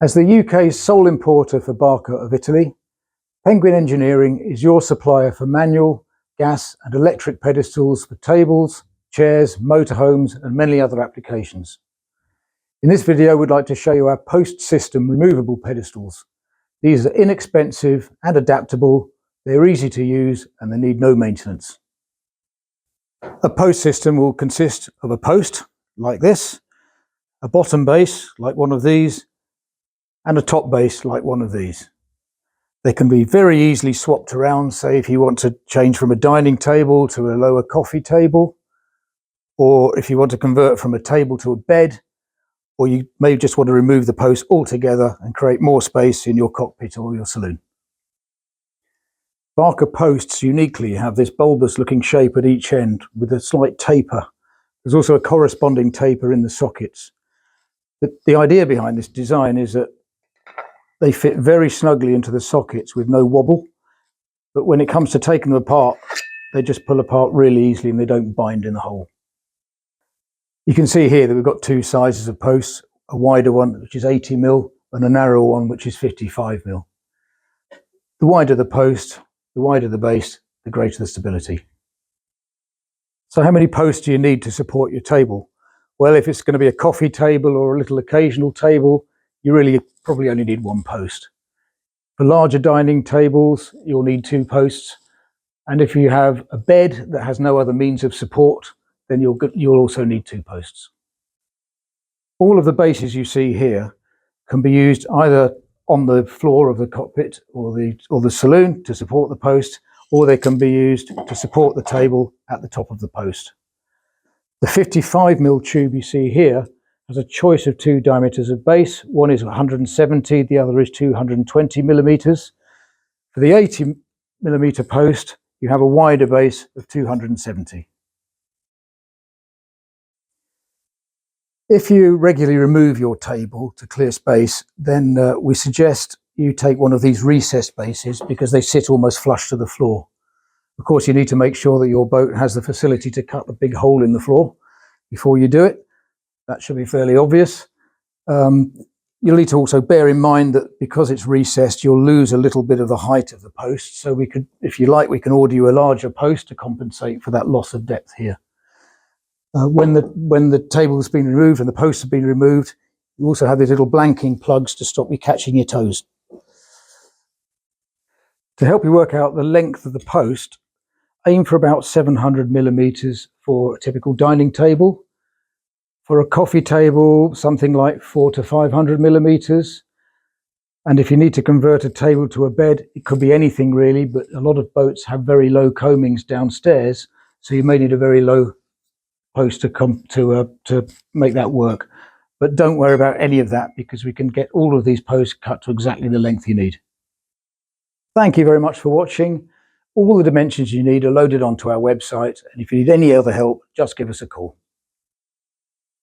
As the UK's sole importer for Barka of Italy, Penguin Engineering is your supplier for manual, gas and electric pedestals for tables, chairs, motorhomes and many other applications. In this video we'd like to show you our post-system removable pedestals. These are inexpensive and adaptable, they're easy to use and they need no maintenance. A post system will consist of a post like this, a bottom base like one of these, and a top base like one of these. They can be very easily swapped around, say if you want to change from a dining table to a lower coffee table, or if you want to convert from a table to a bed, or you may just want to remove the post altogether and create more space in your cockpit or your saloon. Barka posts uniquely have this bulbous looking shape at each end with a slight taper. There's also a corresponding taper in the sockets. The idea behind this design is that they fit very snugly into the sockets with no wobble, but when it comes to taking them apart, they just pull apart really easily and they don't bind in the hole. You can see here that we've got two sizes of posts, a wider one which is 80mm and a narrower one which is 55mm. The wider the post, the wider the base, the greater the stability. So how many posts do you need to support your table? Well, if it's going to be a coffee table or a little occasional table, you really probably only need one post. For larger dining tables, you'll need two posts. And if you have a bed that has no other means of support, then you'll also need two posts. All of the bases you see here can be used either on the floor of the cockpit or the saloon to support the post, or they can be used to support the table at the top of the post. The 55mm tube you see here has a choice of two diameters of base. One is 170, the other is 220mm. For the 80mm post, you have a wider base of 270. If you regularly remove your table to clear space, then we suggest you take one of these recessed bases because they sit almost flush to the floor. Of course, you need to make sure that your boat has the facility to cut a big hole in the floor before you do it. That should be fairly obvious. You'll need to also bear in mind that because it's recessed, you'll lose a little bit of the height of the post. So we could, if you like, we can order you a larger post to compensate for that loss of depth here. When the table has been removed and the posts have been removed, you also have these little blanking plugs to stop you catching your toes. To help you work out the length of the post, aim for about 700mm for a typical dining table. For a coffee table, something like 400 to 500mm. And if you need to convert a table to a bed, it could be anything really, but a lot of boats have very low combings downstairs, so you may need a very low post to make that work. But don't worry about any of that because we can get all of these posts cut to exactly the length you need. Thank you very much for watching. All the dimensions you need are loaded onto our website, and if you need any other help, just give us a call.